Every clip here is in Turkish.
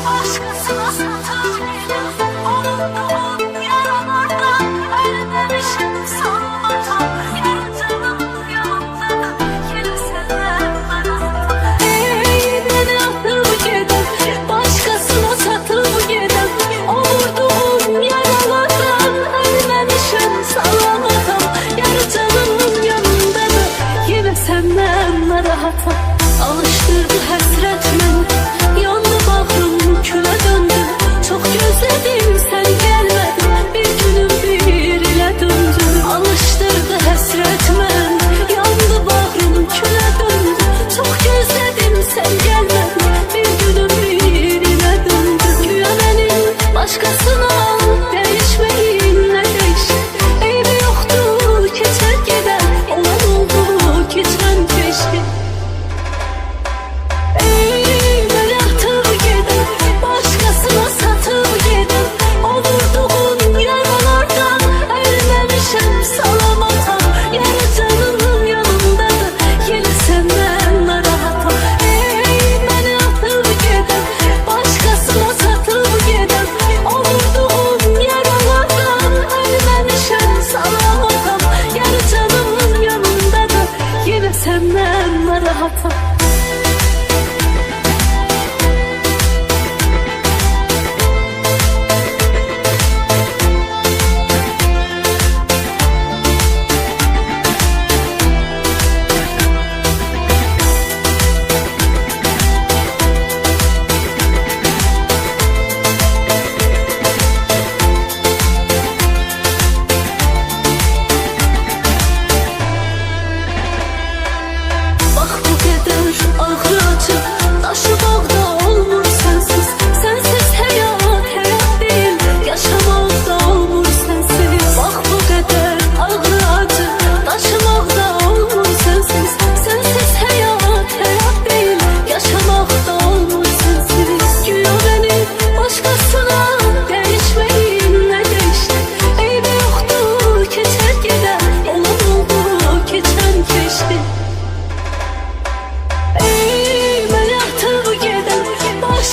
Başkasına satıp gidip unuttuğum yaralardan ölmemişim sanmadan. Yarın canım yanımda yine senden bana. Beni atıp gidip başkasına satıp gidip unuttuğum yaralardan ölmemişim sanmadan. Yarın canım yanımda yine senden rahatım. Alıştırdı hasret beni, yandı bağrım küle döndü. Çok gözledim sen gelmedin, bir günüm bir ile döndü. Alıştırdı hasret beni, yandı bağrım küle döndü. Çok gözledim sen gelmedin, bir günüm bir ile döndü. Güya benim başkasına değişmeyin ne değişti. Eybi yoktu geçer gider, olan oldu geçen geçti. Başkasına satıp gidip olurduğun yaralardan ölmemişim salamatan. Yarı canımın yanımdadır yine senden rahatım. Beni atıp gidip başkasına satıp gidip olurduğun yaralardan ölmemişim salamatan. Yarı canımın yanımdadır yine senden rahatım.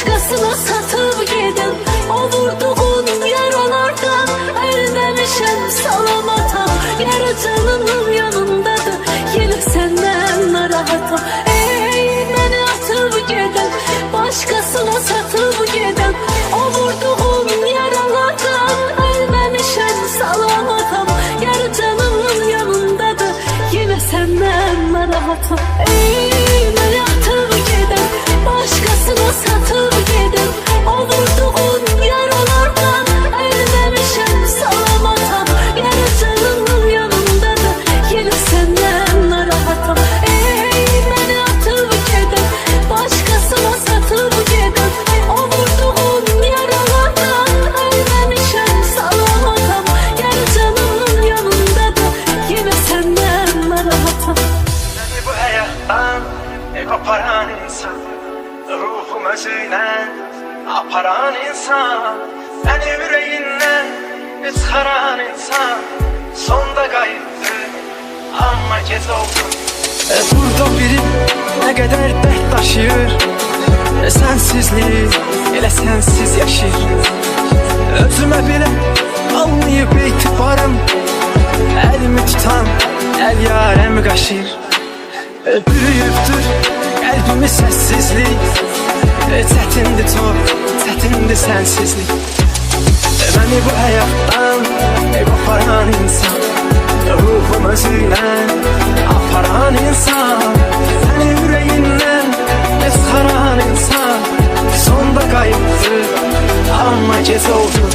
Başkasına satıp gidip olurduğun yaralardan ölmemişim salamatan. Yarı canımın yanımdadır yine senden rahatım. Beni atıp gidip başkasına satıp gidip olurduğun yaralardan ölmemişim salamatan. Yarı canımın yanımdadır yine senden rahatım. Beni atıp gidip başkasına satıp gidip olurduğun yaralardan ölmemişim salamatan. Yarı canımın yanımdadır yine senden rahatım. Beni atıp gidip başkasına satıp gidip olurduğun yaralardan ölmemişim salamatan. Yarı canımın yanımdadır yine senden rahatım. Seni bu hayattan koparan insan, ruhum özüyle aparan insan. Seni yüreğinden çıkaran insan, sonda kayıptı ama gec oldu. Burada biri ne kadar dert taşıyır, sensizlik elə sensiz yaşayır. Özüme bile anlayıp etibarım, elimi tutan el yaremi kaşır. Büyüktür kalbimi sessizlik, çətindir çok, çətindir sensizlik. Beni bu hayattan koparan insan, ruhum özüyle aparan insan. Seni yüreğinden çıkaran insan, sonda kayıptı ama gec oldu.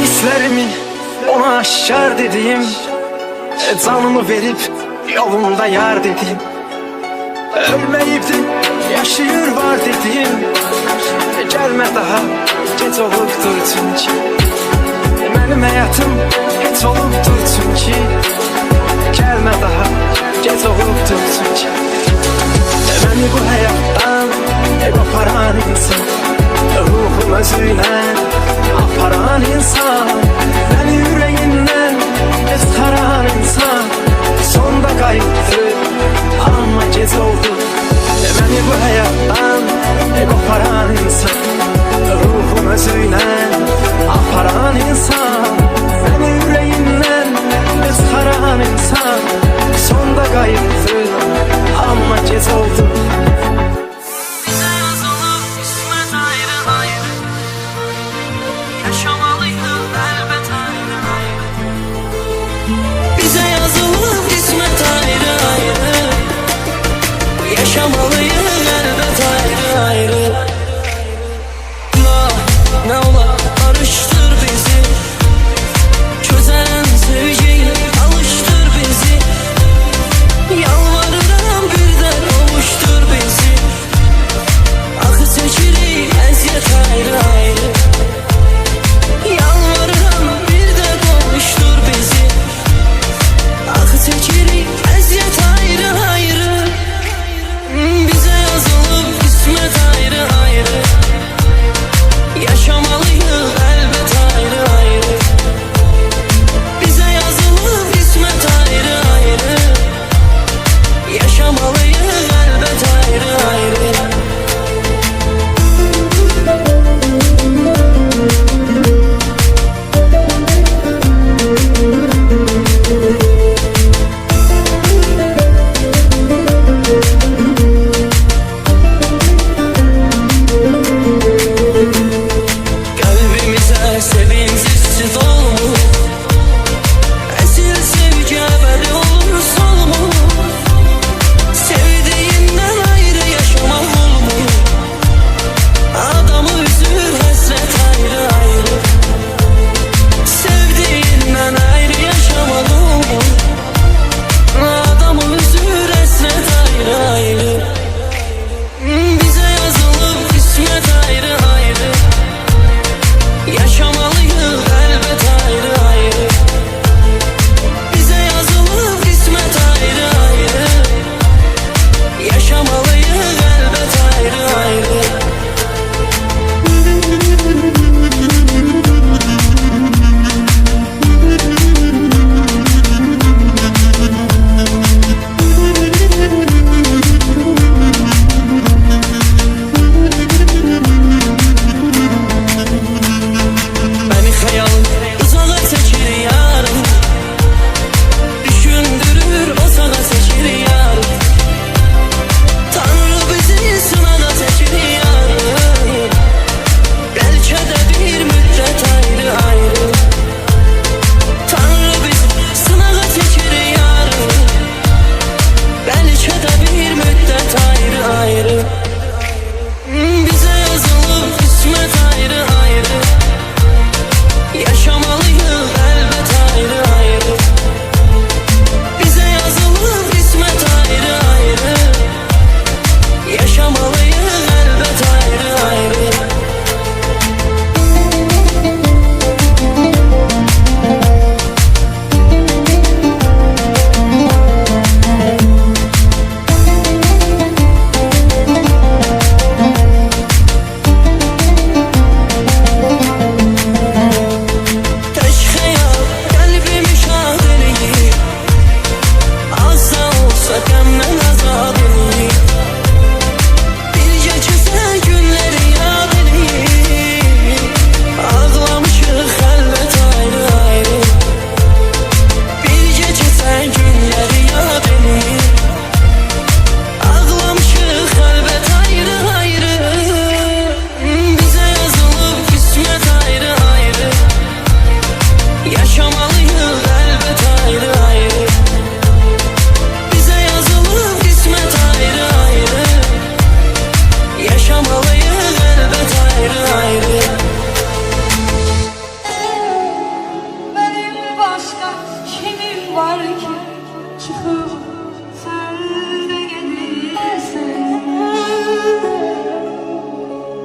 Hislerimi ona aşkar dediğim, canımı verip yolumda yar dediğim, ölmeyip de yaşayır var dediğim, gelme daha geç olubdur çünkü. Benim hayatım geç olubdur çünkü, gelme daha geç olubdur çünkü. Beni bu hayattan koparan insan,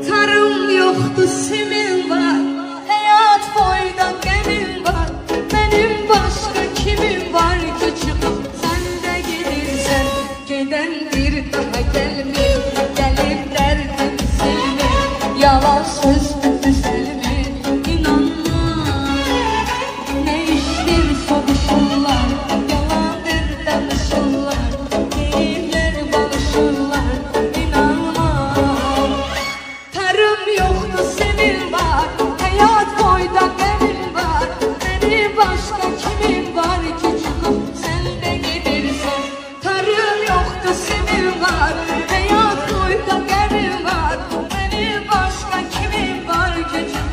Tarım yoktu, semin var. Hayat boyda gemin var. Benim başka kimim var ki çıkıp sen de gelirsen. Giden bir daha gelmir, gelip derdim silmir. Yalan söz düzelmir, inanma. Ne iştir soruşurlar, yalandır demişurlar. Değiller barışırlar, inanma. Tarım yoktu, senin var. Hayat boyda benim var. Beni başka kimin var ki çıkıp sen de gelirsen. Tarım yoktu, senin var. Hayat boyda benim var. Beni başka kimin var ki çıkıp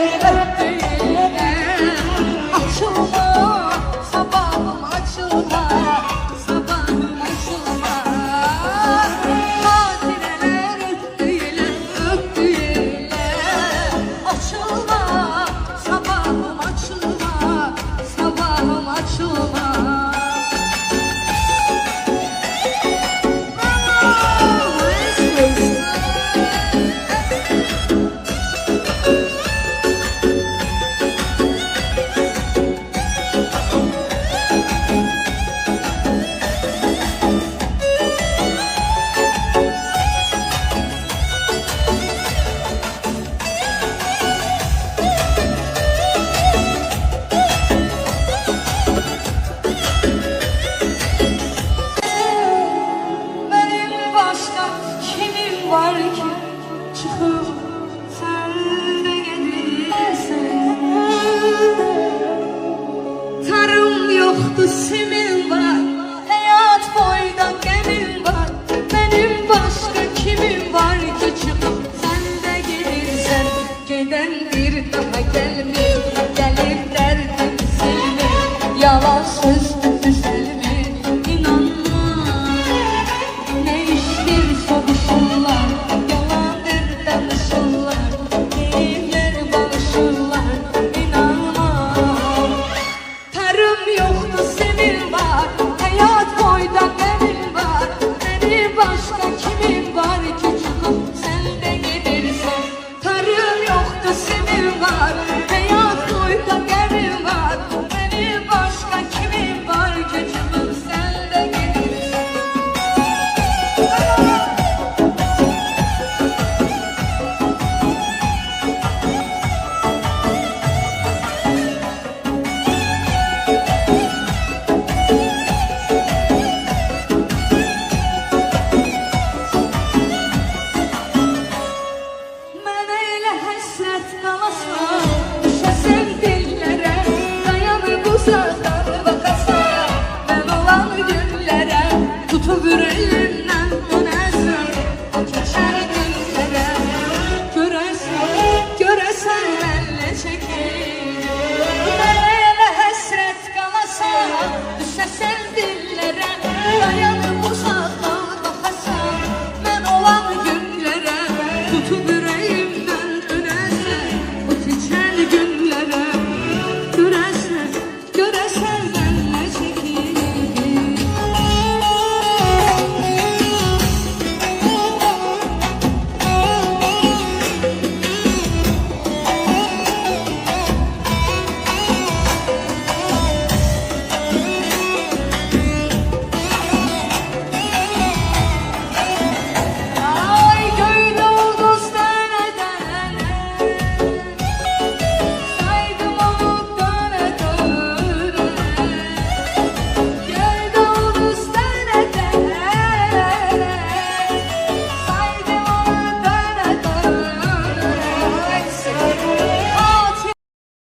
öptüğüne açılma, sabahım açılma, sabahım açılma. Hadireler öptüğüne, öptüğüne açılma, sabahım açılma, sabahım açılma. Benim başka kimim var ki çıkıp sen de gelirsen. Tarım yoktu simin var, hayat boyda gemim var. Benim başka kimim var ki çıkıp sen de gelirsen. Giden bir daha gelmir, gelir derdim silmir. Yalan söz düzelmir, inanma. Ne iştir soruşurlar, yalandır danışırlar. Değiller barışırlar, inanma. Tarım yoktu senin var, hayat boyda benim var. Benim başka kimin var ki çıkıp sen de gelirsen. Tarım yoktu senin var,